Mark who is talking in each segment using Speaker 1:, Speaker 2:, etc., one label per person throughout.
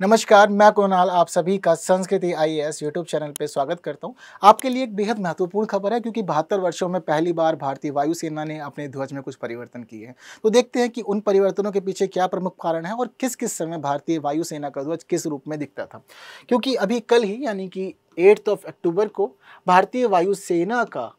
Speaker 1: नमस्कार, मैं कुणाल आप सभी का संस्कृति आईएएस यूट्यूब चैनल पे स्वागत करता हूं। आपके लिए एक बेहद महत्वपूर्ण खबर है क्योंकि 72 वर्षों में पहली बार भारतीय वायुसेना ने अपने ध्वज में कुछ परिवर्तन किए हैं। तो देखते हैं कि उन परिवर्तनों के पीछे क्या प्रमुख कारण है और किस-किस समय भारतीय वायुसेना का ध्वज किस रूप में दिखता था। क्योंकि अभी कल ही यानी कि 8 अक्टूबर को भारतीय वायुसेना का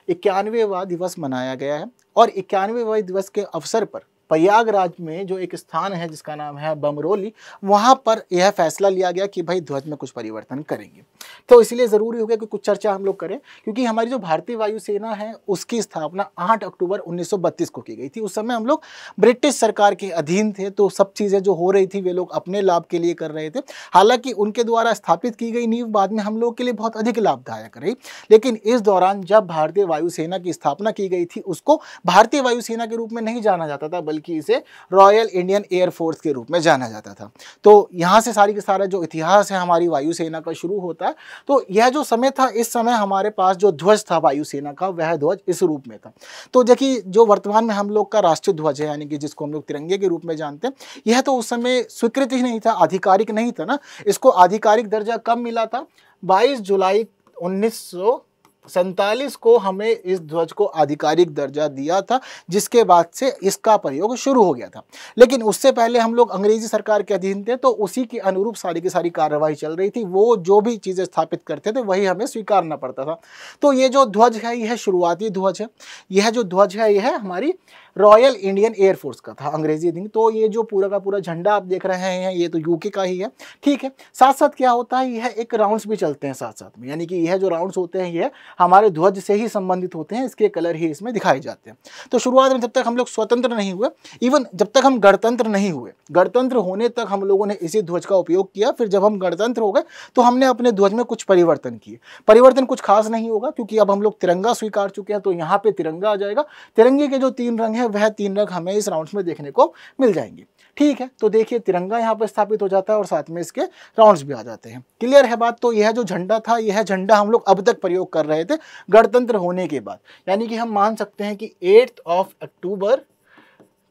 Speaker 1: 91वां दिवस मनाया गया है और 91वें दिवस के अवसर पर प्रयागराज में जो एक स्थान है जिसका नाम है बमरोली, वहाँ पर यह फैसला लिया गया कि भाई ध्वज में कुछ परिवर्तन करेंगे। तो इसलिए ज़रूरी हो गया कि कुछ चर्चा हम लोग करें क्योंकि हमारी जो भारतीय वायुसेना है उसकी स्थापना 8 अक्टूबर 1932 को की गई थी। उस समय हम लोग ब्रिटिश सरकार के अधीन थे, तो सब चीज़ें जो हो रही थी वे लोग अपने लाभ के लिए कर रहे थे। हालांकि उनके द्वारा स्थापित की गई नींव बाद में हम लोग के लिए बहुत अधिक लाभदायक रही, लेकिन इस दौरान जब भारतीय वायुसेना की स्थापना की गई थी उसको भारतीय वायुसेना के रूप में नहीं जाना जाता था बल्कि इसे रॉयल इंडियन एयर फोर्स के रूप में जाना जाता था। तो यहाँ से सारी का सारा जो इतिहास है हमारी वायुसेना का शुरू होता है। तो यह जो समय था, इस समय हमारे पास जो ध्वज था वायुसेना का, वह ध्वज इस रूप में था। तो देखिए, जो वर्तमान में हम लोग का राष्ट्रीय ध्वज है यानी कि जिसको हम लोग तिरंगे के रूप में जानते हैं, यह तो उस समय स्वीकृत ही नहीं था, आधिकारिक नहीं था ना। इसको आधिकारिक दर्जा कब मिला था? 22 जुलाई 1947 को हमें इस ध्वज को आधिकारिक दर्जा दिया था, जिसके बाद से इसका प्रयोग शुरू हो गया था। लेकिन उससे पहले हम लोग अंग्रेजी सरकार के अधीन थे, तो उसी के अनुरूप सारी की सारी कार्रवाई चल रही थी। वो जो भी चीज़ें स्थापित करते थे वही हमें स्वीकारना पड़ता था। तो ये जो ध्वज है यह शुरुआती ध्वज है। यह जो ध्वज है यह हमारी रॉयल इंडियन एयर फोर्स का था, अंग्रेजी नहीं। तो ये जो पूरा का पूरा झंडा आप देख रहे हैं ये तो यूके का ही है, ठीक है। साथ साथ क्या होता है, यह एक राउंड्स भी चलते हैं साथ साथ में, यानी कि यह जो राउंड्स होते हैं ये हमारे ध्वज से ही संबंधित होते हैं, इसके कलर ही इसमें दिखाए जाते हैं। तो शुरुआत में जब तक हम लोग स्वतंत्र नहीं हुए, इवन जब तक हम गणतंत्र नहीं हुए, गणतंत्र होने तक हम लोगों ने इसी ध्वज का उपयोग किया। फिर जब हम गणतंत्र हो गए तो हमने अपने ध्वज में कुछ परिवर्तन किए। परिवर्तन कुछ खास नहीं होगा क्योंकि अब हम लोग तिरंगा स्वीकार चुके हैं, तो यहाँ पे तिरंगा आ जाएगा। तिरंगे के जो 3 रंग है वह 3 रंग हमें इस राउंड्स में देखने को मिल जाएंगे, ठीक है। तो देखिए, तिरंगा यहाँ पर स्थापित हो जाता है और साथ में इसके राउंड्स भी आ जाते हैं। क्लियर है बात? तो यह जो झंडा था, यह झंडा हम लोग अब तक प्रयोग कर रहे थे गणतंत्र होने के बाद, यानी कि हम मान सकते हैं कि 8 अक्टूबर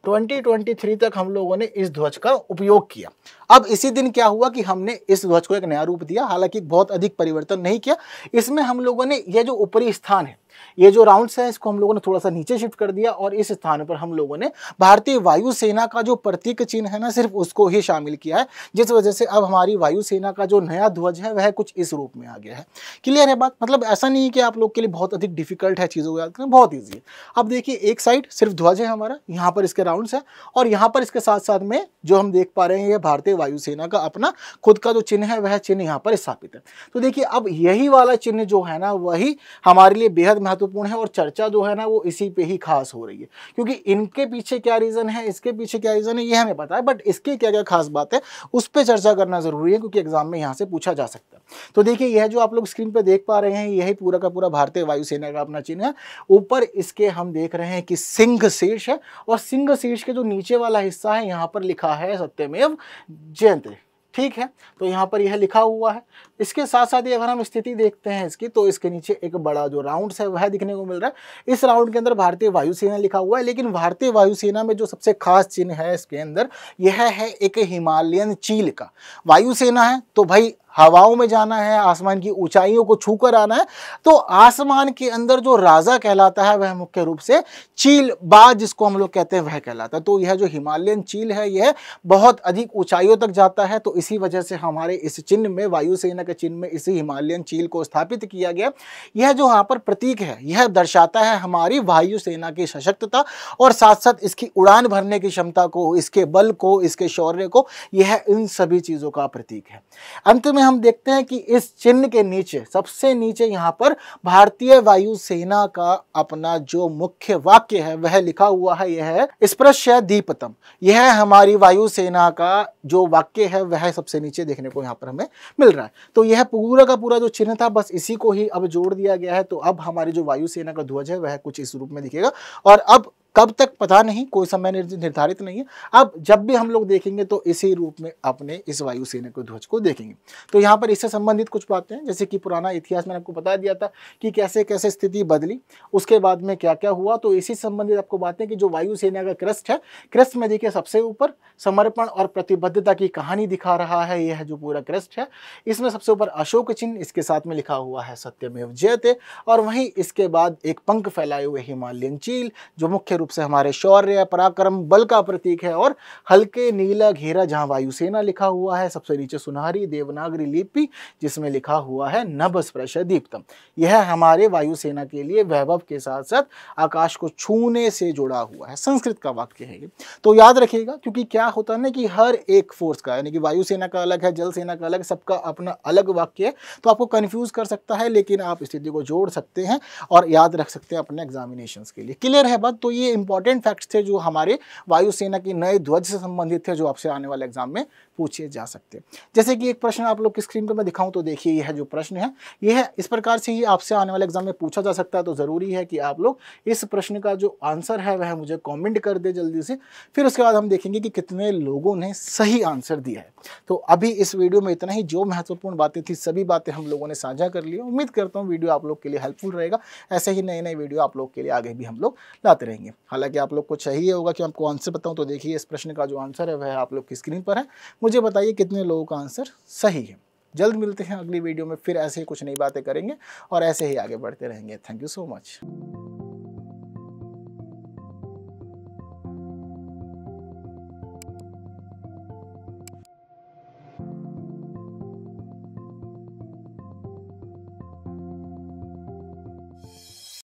Speaker 1: 2023 तक हम लोगों ने इस ध्वज का उपयोग किया। अब इसी दिन क्या हुआ कि हमने इस ध्वज को एक नया रूप दिया, हालांकि बहुत अधिक परिवर्तन नहीं किया। इसमें हम लोगों ने यह जो ऊपरी स्थान है, ये जो राउंड्स है, इसको हम लोगों ने थोड़ा सा नीचे शिफ्ट कर दिया और इस स्थान पर हम लोगों ने भारतीय वायुसेना का जो प्रतीक चिन्ह है ना, सिर्फ उसको ही शामिल किया है, जिस वजह से अब हमारी वायुसेना का जो नया ध्वज है वह कुछ इस रूप में आ गया है। क्लियर है बात? मतलब ऐसा नहीं है कि आप लोग के लिए बहुत अधिक डिफिकल्ट है चीज़ों को याद करना, बहुत ईजी है। अब देखिए, एक साइड सिर्फ ध्वज है हमारा, यहाँ पर इसके राउंड्स है और यहाँ पर इसके साथ साथ में जो हम देख पा रहे हैं, ये भारतीय वायुसेना का अपना खुद का जो चिन्ह है वह चिन्ह यहाँ पर स्थापित है। तो देखिए, अब यही वाला चिन्ह जो है ना, वही हमारे लिए बेहद महत्वपूर्ण है और चर्चा जो है ना वो इसी पे ही खास हो रही है, क्योंकि इनके पीछे क्या रीजन है, इसके पीछे क्या रीजन है, ये हमें पता है, बट इसकी क्या क्या खास बात है उस पर चर्चा करना जरूरी है क्योंकि एग्जाम में यहाँ से पूछा जा सकता है। तो देखिए, यह जो आप लोग स्क्रीन पे देख पा रहे हैं, यही पूरा का पूरा भारतीय वायुसेना का अपना चिन्ह है। ऊपर इसके हम देख रहे हैं कि सिंह शीर्ष है और सिंह शीर्ष के जो नीचे वाला हिस्सा है यहाँ पर लिखा है सत्यमेव जयते, ठीक है। तो यहाँ पर यह लिखा हुआ है। इसके साथ साथ ही अगर हम स्थिति देखते हैं इसकी, तो इसके नीचे एक बड़ा जो राउंड्स है वह दिखने को मिल रहा है। इस राउंड के अंदर भारतीय वायुसेना लिखा हुआ है, लेकिन भारतीय वायुसेना में जो सबसे खास चिन्ह है इसके अंदर, यह है एक हिमालयन चील का। वायुसेना है तो भाई हवाओं में जाना है, आसमान की ऊंचाइयों को छूकर आना है, तो आसमान के अंदर जो राजा कहलाता है वह मुख्य रूप से चील बाज जिसको हम लोग कहते हैं वह कहलाता है। तो यह जो हिमालयन चील है यह बहुत अधिक ऊंचाइयों तक जाता है, तो इसी वजह से हमारे इस चिन्ह में, वायुसेना के चिन्ह में, इसी हिमालयन चील को स्थापित किया गया। यह जो यहाँ पर प्रतीक है यह दर्शाता है हमारी वायुसेना की सशक्तता और साथ साथ इसकी उड़ान भरने की क्षमता को, इसके बल को, इसके शौर्य को। यह इन सभी चीजों का प्रतीक है। अंत में हम देखते हैं कि इस चिन्ह के नीचे, सबसे नीचे यहाँ पर भारतीय वायुसेना का अपना जो मुख्य वाक्य है वह लिखा हुआ है, यह है स्पृश्य दीपतम। यह हमारी वायुसेना का जो वाक्य है वह सबसे नीचे देखने को यहाँ पर हमें मिल रहा है। तो यह पूरा का पूरा जो चिन्ह था बस इसी को ही अब जोड़ दिया गया है। तो अब हमारी जो वायुसेना का ध्वज है वह कुछ इस रूप में दिखेगा और अब कब तक पता नहीं, कोई समय निर्धारित नहीं है। अब जब भी हम लोग देखेंगे तो इसी रूप में अपने इस वायुसेना के ध्वज को देखेंगे। तो यहाँ पर इससे संबंधित कुछ बातें हैं, जैसे कि पुराना इतिहास मैंने आपको बता दिया था कि कैसे कैसे स्थिति बदली, उसके बाद में क्या क्या हुआ। तो इसी संबंधित आपको बातें कि जो वायुसेना का क्रेस्ट है, क्रेस्ट में देखिए सबसे ऊपर समर्पण और प्रतिबद्धता की कहानी दिखा रहा है। यह जो पूरा क्रेस्ट है, इसमें सबसे ऊपर अशोक चिन्ह, इसके साथ में लिखा हुआ है सत्यमेव जयते, और वहीं इसके बाद एक पंख फैलाए हुए हिमालयन चील, जो मुख्य रूप से हमारे शौर्य पराक्रम बल का प्रतीक है, और हल्के नीला घेरा जहां वायुसेना लिखा हुआ है, सबसे नीचे सुनहरी देवनागरी लिपि जिसमें लिखा हुआ है नभ स्पर्श दीप्तम। यह हमारे वायुसेना के लिए वैभव के साथ साथ आकाश को छूने से जुड़ा हुआ है, संस्कृत का वाक्य है ये। तो याद रखिएगा, क्योंकि क्या होता है ना कि हर एक फोर्स का, यानी कि वायुसेना का अलग है, जल सेना का अलग, सबका अपना अलग वाक्य है, तो आपको कंफ्यूज कर सकता है, लेकिन आप स्थिति को जोड़ सकते हैं और याद रख सकते हैं अपने एग्जामिनेशंस के लिए। क्लियर है बात? तो ये इंपॉर्टेंट फैक्ट्स थे जो हमारे वायुसेना के नए ध्वज से संबंधित थे, जो आपसे आने वाले एग्जाम में पूछे जा सकते हैं। जैसे कि एक प्रश्न आप लोग की स्क्रीन पर मैं दिखाऊं तो देखिए, यह जो प्रश्न है, यह इस प्रकार से ही आपसे आने वाले एग्जाम में पूछा जा सकता है। तो जरूरी है कि आप लोग इस प्रश्न का जो आंसर है वह मुझे कमेंट कर दे जल्दी से, फिर उसके बाद हम देखेंगे कि कितने लोगों ने सही आंसर दिया है। तो अभी इस वीडियो में इतना ही, जो महत्वपूर्ण बातें थी सभी बातें हम लोगों ने साझा कर ली। उम्मीद करता हूँ वीडियो आप लोग के लिए हेल्पफुल रहेगा। ऐसे ही नए नए वीडियो आप लोग के लिए आगे भी हम लोग लाते रहेंगे। हालांकि आप लोग को चाहिए होगा कि आपको आंसर बताऊं, तो देखिए इस प्रश्न का जो आंसर है वह आप लोग की स्क्रीन पर है। मुझे बताइए कितने लोगों का आंसर सही है। जल्द मिलते हैं अगली वीडियो में, फिर ऐसे ही कुछ नई बातें करेंगे और ऐसे ही आगे बढ़ते रहेंगे। Thank you so much.